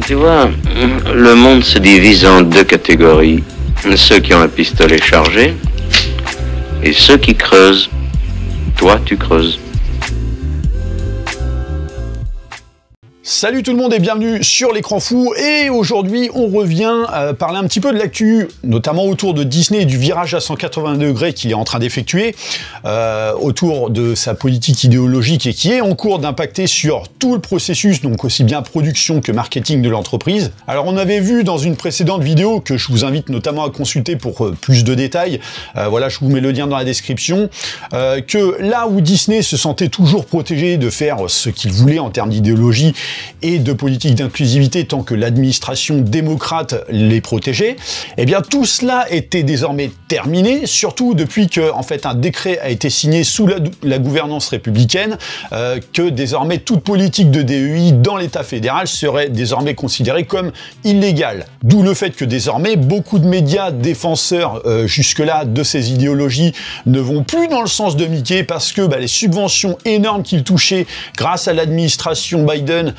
Tu vois, le monde se divise en deux catégories. Ceux qui ont un pistolet chargé et ceux qui creusent. Toi, tu creuses. Salut tout le monde et bienvenue sur l'écran fou, et aujourd'hui on revient parler un petit peu de l'actu, notamment autour de Disney et du virage à 180 degrés qu'il est en train d'effectuer, autour de sa politique idéologique et qui est en cours d'impacter sur tout le processus, donc aussi bien production que marketing de l'entreprise. Alors on avait vu dans une précédente vidéo, que je vous invite notamment à consulter pour plus de détails, voilà, je vous mets le lien dans la description, que là où Disney se sentait toujours protégé de faire ce qu'il voulait en termes d'idéologie et de politique d'inclusivité tant que l'administration démocrate les protégeait, eh bien tout cela était désormais terminé, surtout depuis que en fait un décret a été signé sous la gouvernance républicaine, que désormais toute politique de DEI dans l'État fédéral serait désormais considérée comme illégale. D'où le fait que désormais beaucoup de médias défenseurs jusque-là de ces idéologies ne vont plus dans le sens de Mickey parce que les subventions énormes qu'ils touchaient grâce à l'administration Biden,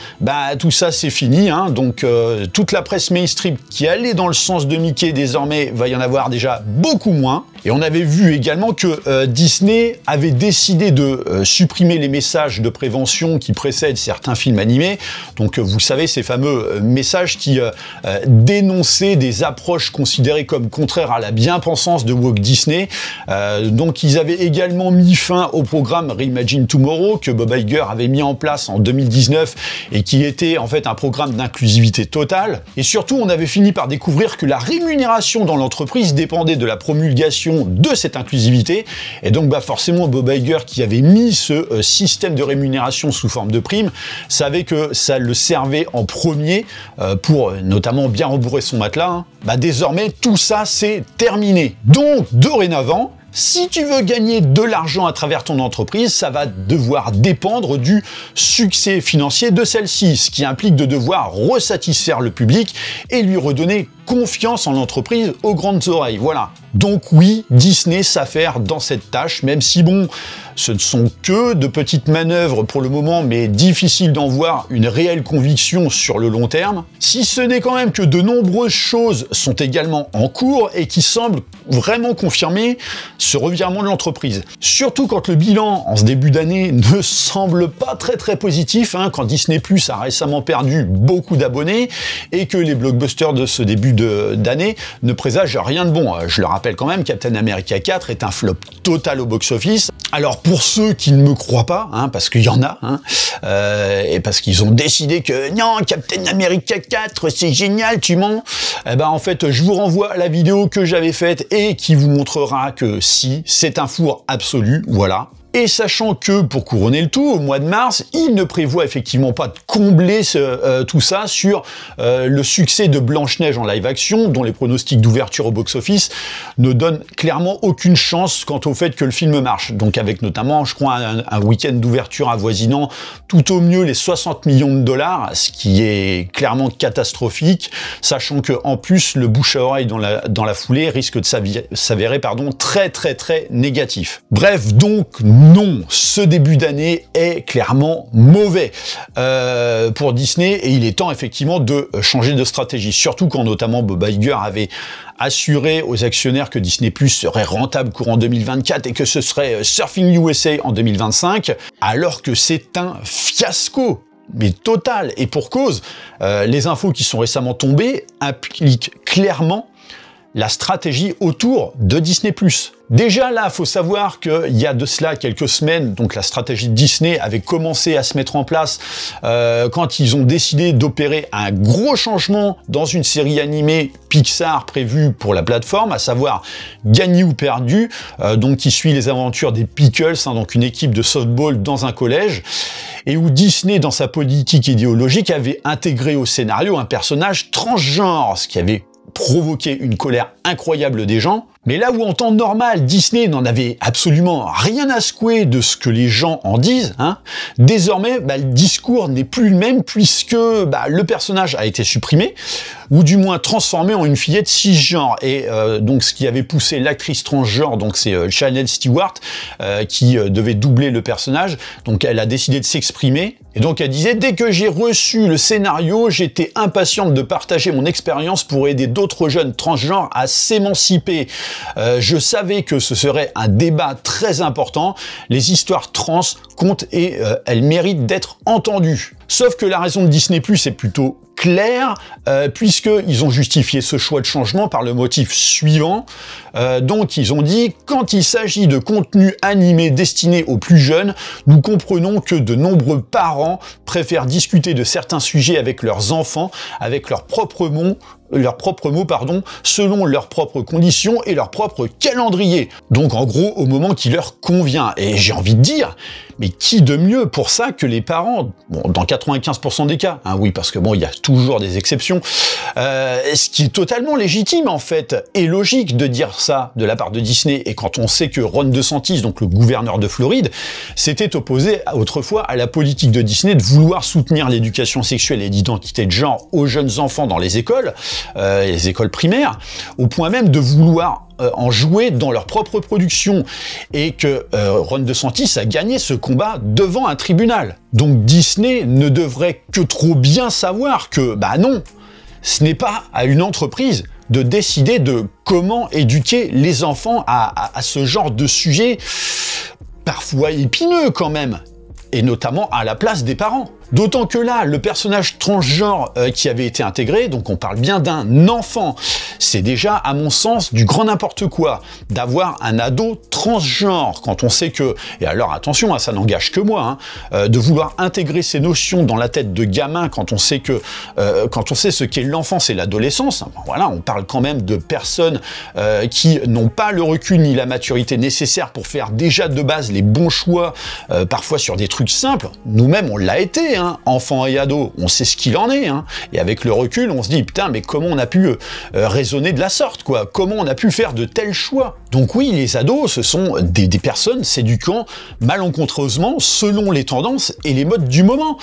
tout ça c'est fini, hein. Donc toute la presse mainstream qui allait dans le sens de Mickey, désormais va y en avoir déjà beaucoup moins. Et on avait vu également que Disney avait décidé de supprimer les messages de prévention qui précèdent certains films animés. Donc vous savez, ces fameux messages qui dénonçaient des approches considérées comme contraires à la bien-pensance de Walt Disney. Donc ils avaient également mis fin au programme Reimagine Tomorrow que Bob Iger avait mis en place en 2019 et qui était en fait un programme d'inclusivité totale. Et surtout, on avait fini par découvrir que la rémunération dans l'entreprise dépendait de la promulgation de cette inclusivité. Et donc forcément, Bob Iger, qui avait mis ce système de rémunération sous forme de prime, savait que ça le servait en premier pour notamment bien rembourrer son matelas, hein. Désormais, tout ça, c'est terminé. Donc, dorénavant, si tu veux gagner de l'argent à travers ton entreprise, ça va devoir dépendre du succès financier de celle-ci, ce qui implique de devoir resatisfaire le public et lui redonner confiance en l'entreprise aux grandes oreilles. Voilà. Donc oui, Disney s'affaire dans cette tâche, même si bon, ce ne sont que de petites manœuvres pour le moment, mais difficile d'en voir une réelle conviction sur le long terme. Si ce n'est quand même que de nombreuses choses sont également en cours et qui semblent vraiment confirmer ce revirement de l'entreprise. Surtout quand le bilan en ce début d'année ne semble pas très positif, hein, quand Disney+ a récemment perdu beaucoup d'abonnés et que les blockbusters de ce début d'année ne présagent rien de bon. Je le rappelle quand même, Captain America 4 est un flop total au box-office. Alors pour ceux qui ne me croient pas, hein, parce qu'il y en a, hein, et parce qu'ils ont décidé que non, Captain America 4 c'est génial, tu mens, en fait je vous renvoie à la vidéo que j'avais faite et qui vous montrera que si, c'est un four absolu, voilà. Et sachant que, pour couronner le tout, au mois de mars, il ne prévoit effectivement pas de combler tout ça sur le succès de Blanche-Neige en live-action, dont les pronostics d'ouverture au box-office ne donnent clairement aucune chance quant au fait que le film marche. Donc avec notamment, je crois, un week-end d'ouverture avoisinant tout au mieux les 60 millions de dollars, ce qui est clairement catastrophique, sachant que en plus, le bouche à oreille dans la foulée risque de s'avérer très négatif. Bref, donc, non, ce début d'année est clairement mauvais pour Disney et il est temps effectivement de changer de stratégie. Surtout quand notamment Bob Iger avait assuré aux actionnaires que Disney+ serait rentable courant 2024 et que ce serait Surfing USA en 2025, alors que c'est un fiasco. Mais total, et pour cause, les infos qui sont récemment tombées impliquent clairement la stratégie autour de Disney+. Déjà là, il faut savoir qu'il y a de cela quelques semaines, donc la stratégie de Disney avait commencé à se mettre en place quand ils ont décidé d'opérer un gros changement dans une série animée Pixar prévue pour la plateforme, à savoir Gagné ou perdu, donc qui suit les aventures des Pickles, hein, donc une équipe de softball dans un collège, et où Disney, dans sa politique idéologique, avait intégré au scénario un personnage transgenre, ce qui avait provoqué une colère incroyable des gens. Mais là où en temps normal, Disney n'en avait absolument rien à secouer de ce que les gens en disent, hein, désormais, le discours n'est plus le même puisque le personnage a été supprimé, ou du moins transformé en une fillette cisgenre. Et donc ce qui avait poussé l'actrice transgenre, donc c'est Chanel Stewart, qui devait doubler le personnage, donc elle a décidé de s'exprimer. Et donc elle disait « Dès que j'ai reçu le scénario, j'étais impatiente de partager mon expérience pour aider d'autres jeunes transgenres à s'émanciper. Je savais que ce serait un débat très important. Les histoires trans comptent et elles méritent d'être entendues. » Sauf que la raison de Disney+ est plutôt claire, puisqu'ils ont justifié ce choix de changement par le motif suivant. Donc ils ont dit « Quand il s'agit de contenu animé destiné aux plus jeunes, nous comprenons que de nombreux parents préfèrent discuter de certains sujets avec leurs enfants, avec leurs propres mots, selon leurs propres conditions et leur propre calendrier. Donc en gros, au moment qui leur convient. » Et j'ai envie de dire, mais qui de mieux pour ça que les parents? Bon, dans 95% des cas, hein, oui, parce que bon, il y a toujours des exceptions. Ce qui est totalement légitime, en fait, et logique de dire ça de la part de Disney. Et quand on sait que Ron DeSantis, donc le gouverneur de Floride, s'était opposé autrefois à la politique de Disney de vouloir soutenir l'éducation sexuelle et l'identité de genre aux jeunes enfants dans les écoles primaires, au point même de vouloir en jouer dans leur propre production, et que Ron DeSantis a gagné ce combat devant un tribunal. Donc Disney ne devrait que trop bien savoir que, non, ce n'est pas à une entreprise de décider de comment éduquer les enfants à ce genre de sujet parfois épineux quand même, et notamment à la place des parents. D'autant que là, le personnage transgenre qui avait été intégré, donc on parle bien d'un enfant, c'est déjà, à mon sens, du grand n'importe quoi, d'avoir un ado transgenre, quand on sait que, et alors attention, ça n'engage que moi, de vouloir intégrer ces notions dans la tête de gamin quand on sait que, quand on sait ce qu'est l'enfance et l'adolescence, voilà, on parle quand même de personnes qui n'ont pas le recul ni la maturité nécessaire pour faire déjà de base les bons choix, parfois sur des trucs simples. Nous-mêmes, on l'a été, enfants et ados, on sait ce qu'il en est, et avec le recul, on se dit, putain, mais comment on a pu raisonner de la sorte, quoi? Comment on a pu faire de tels choix? Donc oui, les ados, ce sont des personnes s'éduquant malencontreusement selon les tendances et les modes du moment.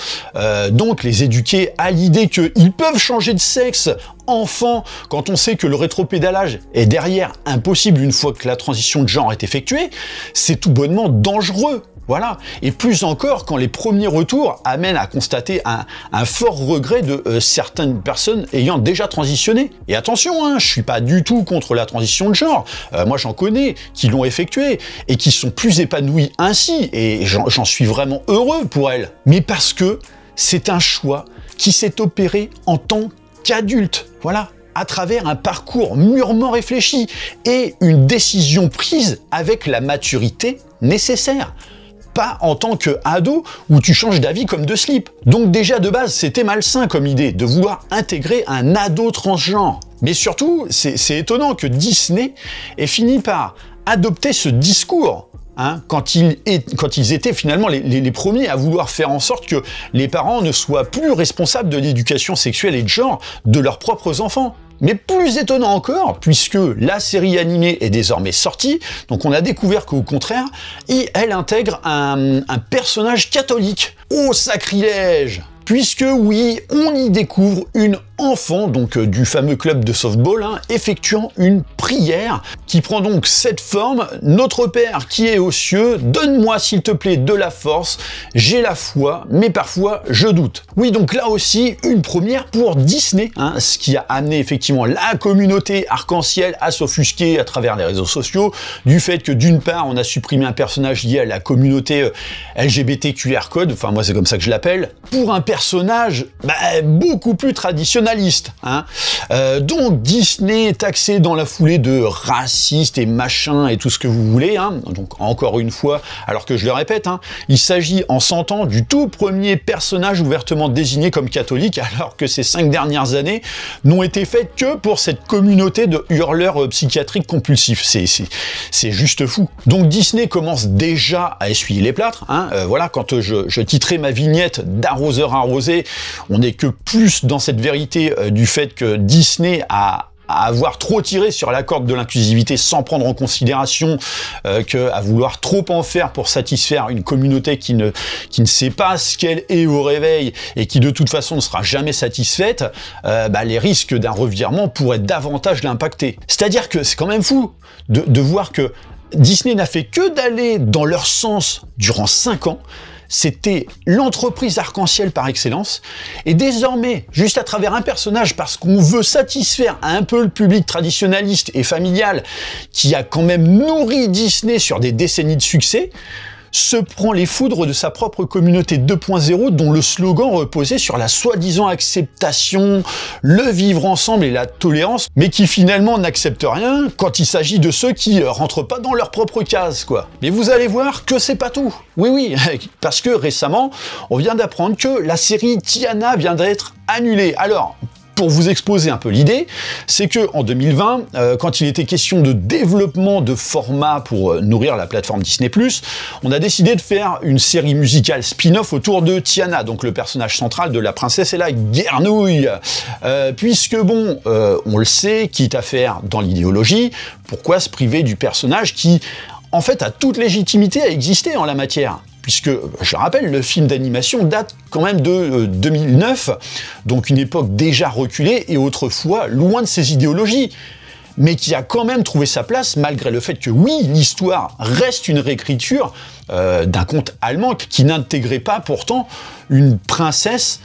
Donc les éduquer à l'idée qu'ils peuvent changer de sexe enfant, quand on sait que le rétropédalage est derrière impossible une fois que la transition de genre est effectuée, c'est tout bonnement dangereux. Voilà. Et plus encore quand les premiers retours amènent à constater un fort regret de certaines personnes ayant déjà transitionné. Et attention, je suis pas du tout contre la transition de genre. Moi, j'en connais qui l'ont effectuée et qui sont plus épanouis ainsi. Et j'en suis vraiment heureux pour elles. Mais parce que c'est un choix qui s'est opéré en tant qu'adulte. Voilà. À travers un parcours mûrement réfléchi et une décision prise avec la maturité nécessaire. Pas en tant qu'ado où tu changes d'avis comme de slip. Donc déjà de base, c'était malsain comme idée de vouloir intégrer un ado transgenre. Mais surtout, c'est étonnant que Disney ait fini par adopter ce discours. Quand ils étaient finalement les premiers à vouloir faire en sorte que les parents ne soient plus responsables de l'éducation sexuelle et de genre de leurs propres enfants. Mais plus étonnant encore, puisque la série animée est désormais sortie, donc on a découvert qu'au contraire, elle intègre un personnage catholique. Oh sacrilège! Puisque oui, on y découvre une enfant, donc du fameux club de softball, effectuant une prière qui prend donc cette forme: Notre Père qui est aux cieux, donne-moi s'il te plaît de la force, j'ai la foi, mais parfois je doute. Oui, donc là aussi, une première pour Disney, ce qui a amené effectivement la communauté arc-en-ciel à s'offusquer à travers les réseaux sociaux, du fait que d'une part, on a supprimé un personnage lié à la communauté LGBTQR code, enfin moi c'est comme ça que je l'appelle, pour un personnage beaucoup plus traditionnaliste. Donc Disney est taxé dans la foulée de raciste et machin et tout ce que vous voulez. Donc encore une fois, alors que je le répète, il s'agit en 100 ans du tout premier personnage ouvertement désigné comme catholique, alors que ces 5 dernières années n'ont été faites que pour cette communauté de hurleurs psychiatriques compulsifs. C'est juste fou. Donc Disney commence déjà à essuyer les plâtres. Voilà, quand je titrais ma vignette d'arroseur arrosé, on n'est que plus dans cette vérité du fait que Disney a à avoir trop tiré sur la corde de l'inclusivité sans prendre en considération qu'à vouloir trop en faire pour satisfaire une communauté qui ne sait pas ce qu'elle est au réveil et qui de toute façon ne sera jamais satisfaite, les risques d'un revirement pourraient davantage l'impacter. C'est-à-dire que c'est quand même fou de voir que Disney n'a fait que d'aller dans leur sens durant 5 ans. C'était l'entreprise arc-en-ciel par excellence, et désormais, juste à travers un personnage, parce qu'on veut satisfaire un peu le public traditionnaliste et familial qui a quand même nourri Disney sur des décennies de succès, se prend les foudres de sa propre communauté 2.0 dont le slogan reposait sur la soi-disant acceptation, le vivre ensemble et la tolérance, mais qui finalement n'accepte rien quand il s'agit de ceux qui rentrent pas dans leur propre case, quoi. Mais vous allez voir que c'est pas tout. Oui, parce que récemment, on vient d'apprendre que la série Tiana vient d'être annulée. Alors, pour vous exposer un peu l'idée, c'est que en 2020, quand il était question de développement de formats pour nourrir la plateforme Disney+, on a décidé de faire une série musicale spin-off autour de Tiana, donc le personnage central de La Princesse et la Guernouille. Puisque bon, on le sait, quitte à faire dans l'idéologie, pourquoi se priver du personnage qui, en fait, a toute légitimité à exister en la matière ? Puisque, je rappelle, le film d'animation date quand même de 2009, donc une époque déjà reculée et autrefois loin de ses idéologies, mais qui a quand même trouvé sa place malgré le fait que oui, l'histoire reste une réécriture d'un conte allemand qui n'intégrait pas pourtant une princesse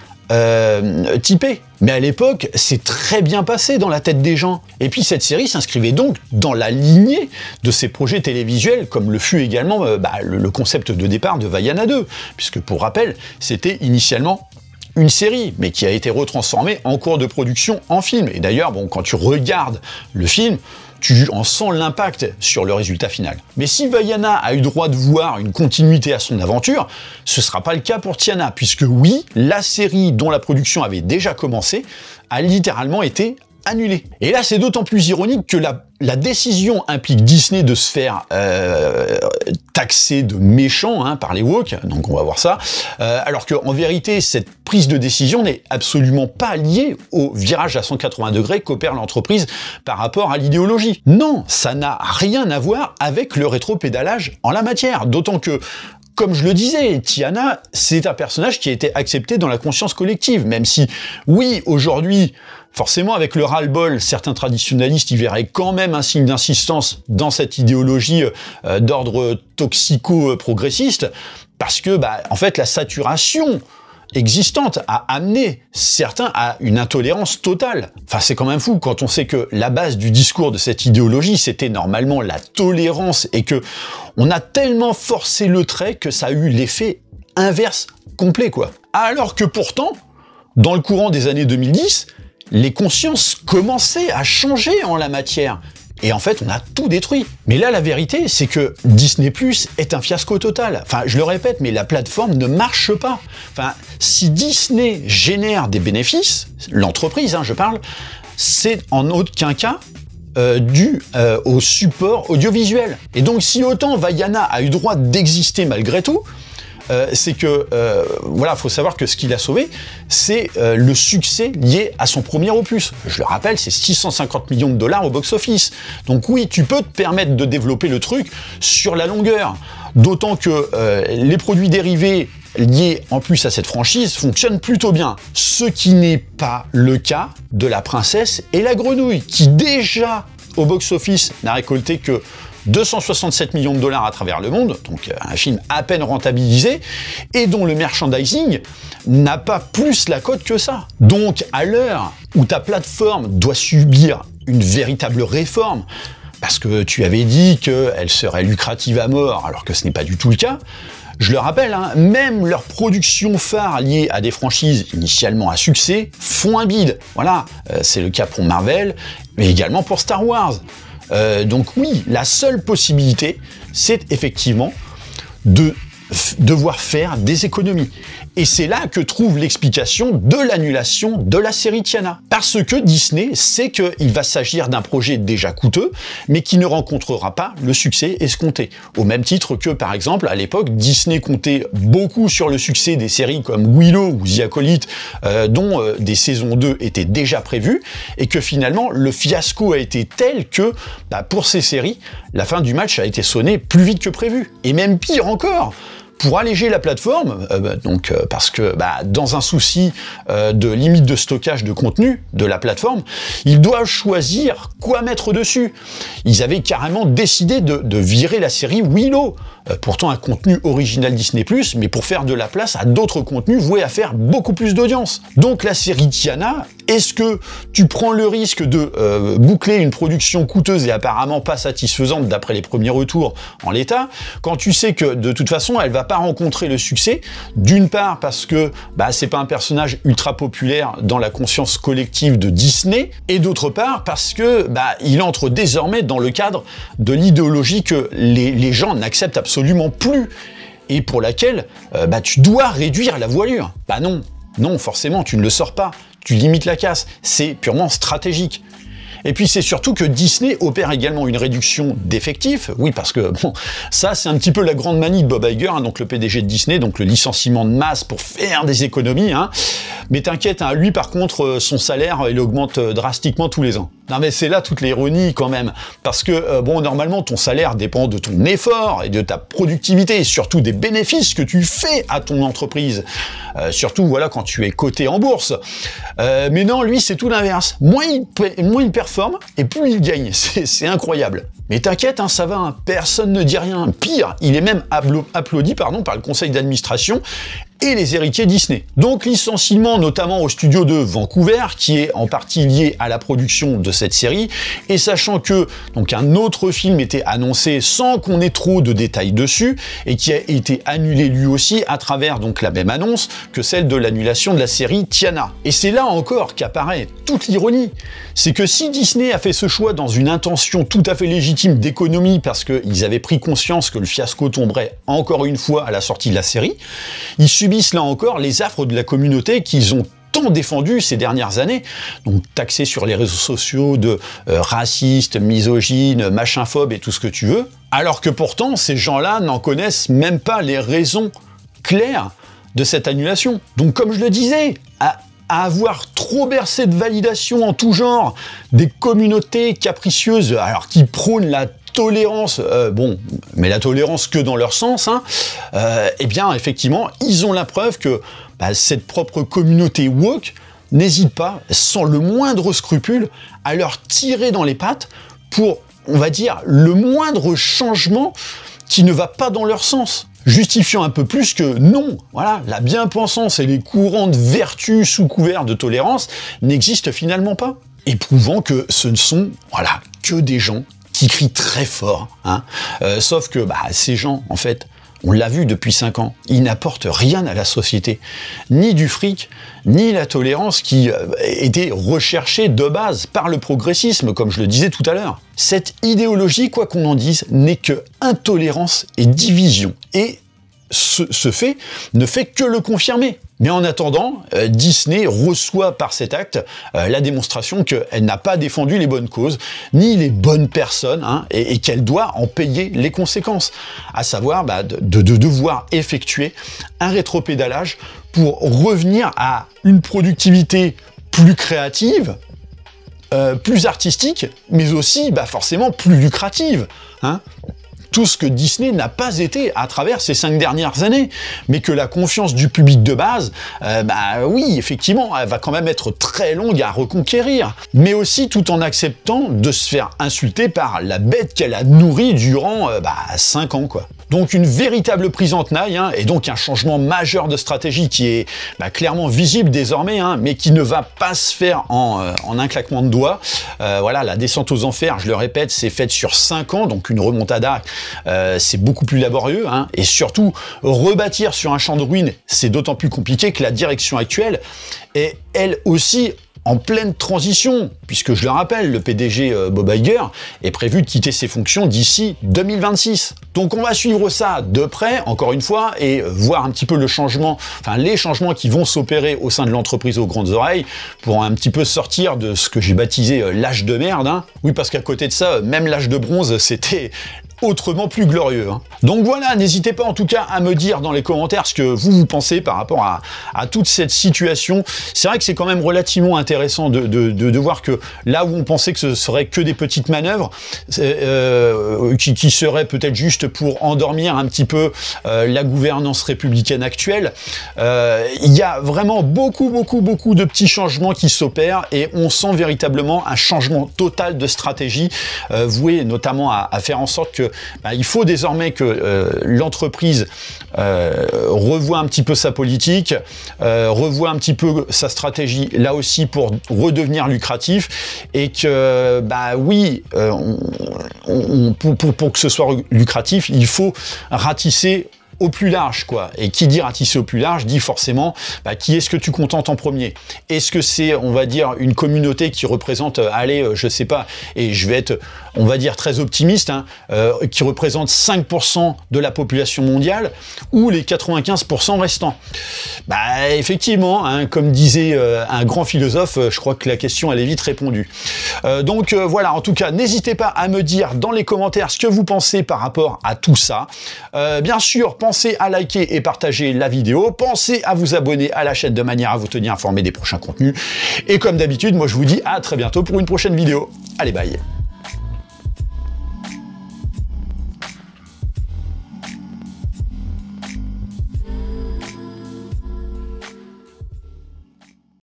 typée. Mais à l'époque, c'est très bien passé dans la tête des gens. Et puis cette série s'inscrivait donc dans la lignée de ces projets télévisuels, comme le fut également le concept de départ de Vaiana 2, puisque pour rappel, c'était initialement une série, mais qui a été retransformée en cours de production en film. Et d'ailleurs, bon, quand tu regardes le film, tu en sens l'impact sur le résultat final. Mais si Vaiana a eu droit de voir une continuité à son aventure, ce ne sera pas le cas pour Tiana, puisque oui, la série dont la production avait déjà commencé a littéralement été annulée. Et là, c'est d'autant plus ironique que la décision implique Disney de se faire taxer de méchant par les woke, donc on va voir ça, alors qu'en vérité, cette prise de décision n'est absolument pas liée au virage à 180 degrés qu'opère l'entreprise par rapport à l'idéologie. Non, ça n'a rien à voir avec le rétropédalage en la matière, d'autant que comme je le disais, Tiana, c'est un personnage qui a été accepté dans la conscience collective, même si, oui, aujourd'hui, forcément, avec le ras-le-bol, certains traditionalistes y verraient quand même un signe d'insistance dans cette idéologie d'ordre toxico-progressiste, parce que, en fait, la saturation existante a amené certains à une intolérance totale. Enfin, c'est quand même fou quand on sait que la base du discours de cette idéologie, c'était normalement la tolérance et que on a tellement forcé le trait que ça a eu l'effet inverse complet, quoi. Alors que pourtant, dans le courant des années 2010, les consciences commençaient à changer en la matière. Et en fait, on a tout détruit. Mais là, la vérité, c'est que Disney+ est un fiasco total. Enfin, je le répète, mais la plateforme ne marche pas. Enfin, si Disney génère des bénéfices, l'entreprise, je parle, c'est en aucun cas dû au support audiovisuel. Et donc, si autant Vaiana a eu droit d'exister malgré tout, c'est que, faut savoir que ce qu'il a sauvé, c'est le succès lié à son premier opus. Je le rappelle, c'est 650 millions de dollars au box-office. Donc oui, tu peux te permettre de développer le truc sur la longueur. D'autant que les produits dérivés liés en plus à cette franchise fonctionnent plutôt bien. Ce qui n'est pas le cas de La Princesse et la Grenouille, qui déjà, au box-office, n'a récolté que 267 millions de dollars à travers le monde, donc un film à peine rentabilisé, et dont le merchandising n'a pas plus la cote que ça. Donc, à l'heure où ta plateforme doit subir une véritable réforme, parce que tu avais dit qu'elle serait lucrative à mort, alors que ce n'est pas du tout le cas, je le rappelle, même leurs productions phares liées à des franchises initialement à succès font un bide. Voilà, c'est le cas pour Marvel, mais également pour Star Wars. Donc oui, la seule possibilité, c'est effectivement de devoir faire des économies. Et c'est là que trouve l'explication de l'annulation de la série Tiana. Parce que Disney sait qu'il va s'agir d'un projet déjà coûteux, mais qui ne rencontrera pas le succès escompté. Au même titre que, par exemple, à l'époque, Disney comptait beaucoup sur le succès des séries comme Willow ou The Acolyte, dont des saisons 2 étaient déjà prévues, et que finalement, le fiasco a été tel que, pour ces séries, la fin du match a été sonnée plus vite que prévu. Et même pire encore, pour alléger la plateforme, parce que dans un souci de limite de stockage de contenu de la plateforme, ils doivent choisir quoi mettre dessus. Ils avaient carrément décidé de virer la série Willow, pourtant un contenu original Disney+, mais pour faire de la place à d'autres contenus voués à faire beaucoup plus d'audience. Donc la série Tiana, est-ce que tu prends le risque de boucler une production coûteuse et apparemment pas satisfaisante d'après les premiers retours en l'état, quand tu sais que de toute façon elle va pas rencontrer le succès, d'une part parce que c'est pas un personnage ultra populaire dans la conscience collective de Disney, et d'autre part parce que il entre désormais dans le cadre de l'idéologie que les gens n'acceptent absolument plus, et pour laquelle tu dois réduire la voilure. Non, forcément, tu ne le sors pas, tu limites la casse, c'est purement stratégique. Et puis c'est surtout que Disney opère également une réduction d'effectifs, oui parce que ça c'est un petit peu la grande manie de Bob Iger, donc le PDG de Disney, donc le licenciement de masse pour faire des économies, mais t'inquiète, lui par contre son salaire il augmente drastiquement tous les ans. Non mais c'est là toute l'ironie quand même, parce que normalement ton salaire dépend de ton effort et de ta productivité, et surtout des bénéfices que tu fais à ton entreprise, surtout quand tu es coté en bourse. Mais non, lui c'est tout l'inverse, moins il performe et plus il gagne, c'est incroyable. Mais t'inquiète, ça va, personne ne dit rien. Pire, il est même applaudi par le conseil d'administration et les héritiers Disney. Donc licenciement notamment au studio de Vancouver, qui est en partie lié à la production de cette série, et sachant que un autre film était annoncé sans qu'on ait trop de détails dessus, et qui a été annulé lui aussi à travers la même annonce que celle de l'annulation de la série Tiana. Et c'est là encore qu'apparaît toute l'ironie. C'est que si Disney a fait ce choix dans une intention tout à fait légitime d'économie, parce qu'ils avaient pris conscience que le fiasco tomberait encore une fois à la sortie de la série, ils subissent là encore les affres de la communauté qu'ils ont tant défendu ces dernières années, donc taxés sur les réseaux sociaux de racistes, misogynes, machinphobes et tout ce que tu veux, alors que pourtant ces gens-là n'en connaissent même pas les raisons claires de cette annulation. Donc comme je le disais, à avoir trop bercé de validation en tout genre, des communautés capricieuses, alors qui prônent la tolérance, mais la tolérance que dans leur sens, effectivement, ils ont la preuve que cette propre communauté woke n'hésite pas, sans le moindre scrupule, à leur tirer dans les pattes pour, on va dire, le moindre changement qui ne va pas dans leur sens. Justifiant un peu plus que non, la bien-pensance et les courantes vertus sous couvert de tolérance n'existent finalement pas. Et prouvant que ce ne sont, que des gens qui crient très fort, sauf que, ces gens, en fait, on l'a vu depuis 5 ans, ils n'apportent rien à la société, ni du fric, ni la tolérance qui était recherchée de base par le progressisme, comme je le disais tout à l'heure. Cette idéologie, quoi qu'on en dise, n'est que intolérance et division. Et ce fait ne fait que le confirmer. Mais en attendant, Disney reçoit par cet acte la démonstration qu'elle n'a pas défendu les bonnes causes, ni les bonnes personnes, et qu'elle doit en payer les conséquences. À savoir de devoir effectuer un rétropédalage pour revenir à une productivité plus créative, plus artistique, mais aussi forcément plus lucrative. Tout ce que Disney n'a pas été à travers ces 5 dernières années, mais que la confiance du public de base, oui, effectivement, elle va quand même être très longue à reconquérir, mais aussi tout en acceptant de se faire insulter par la bête qu'elle a nourrie durant 5 ans, quoi. Donc une véritable prise en tenaille, et donc un changement majeur de stratégie qui est clairement visible désormais, mais qui ne va pas se faire en un claquement de doigts. La descente aux enfers, je le répète, c'est faite sur 5 ans, donc une remontada, c'est beaucoup plus laborieux, et surtout, rebâtir sur un champ de ruines, c'est d'autant plus compliqué que la direction actuelle est, elle aussi, en pleine transition, puisque je le rappelle, le PDG Bob Iger est prévu de quitter ses fonctions d'ici 2026. Donc on va suivre ça de près, encore une fois, et voir un petit peu le changement, enfin les changements qui vont s'opérer au sein de l'entreprise aux grandes oreilles, pour un petit peu sortir de ce que j'ai baptisé l'âge de merde. Hein. Oui, parce qu'à côté de ça, même l'âge de bronze, c'était autrement plus glorieux. Hein. Donc voilà, n'hésitez pas en tout cas à me dire dans les commentaires ce que vous pensez par rapport à toute cette situation. C'est vrai que c'est quand même relativement intéressant de voir que là où on pensait que ce serait que des petites manœuvres, qui seraient peut-être juste pour endormir un petit peu la gouvernance républicaine actuelle, il y a vraiment beaucoup de petits changements qui s'opèrent et on sent véritablement un changement total de stratégie, voué notamment à faire en sorte que il faut désormais que l'entreprise revoie un petit peu sa politique, revoie un petit peu sa stratégie là aussi pour redevenir lucratif et que oui, pour que ce soit lucratif, il faut ratisser au plus large, quoi. Et qui dit ratisser au plus large, dit forcément, qui est-ce que tu contentes en premier? Est-ce que c'est, on va dire, une communauté qui représente, allez, je sais pas, et je vais être, on va dire, très optimiste, hein, qui représente 5% de la population mondiale, ou les 95% restants? Effectivement, hein, comme disait un grand philosophe, je crois que la question, elle est vite répondue. Donc voilà, en tout cas, n'hésitez pas à me dire dans les commentaires ce que vous pensez par rapport à tout ça. Bien sûr, pensez à liker et partager la vidéo, pensez à vous abonner à la chaîne de manière à vous tenir informé des prochains contenus. Et comme d'habitude, moi je vous dis à très bientôt pour une prochaine vidéo. Allez, bye!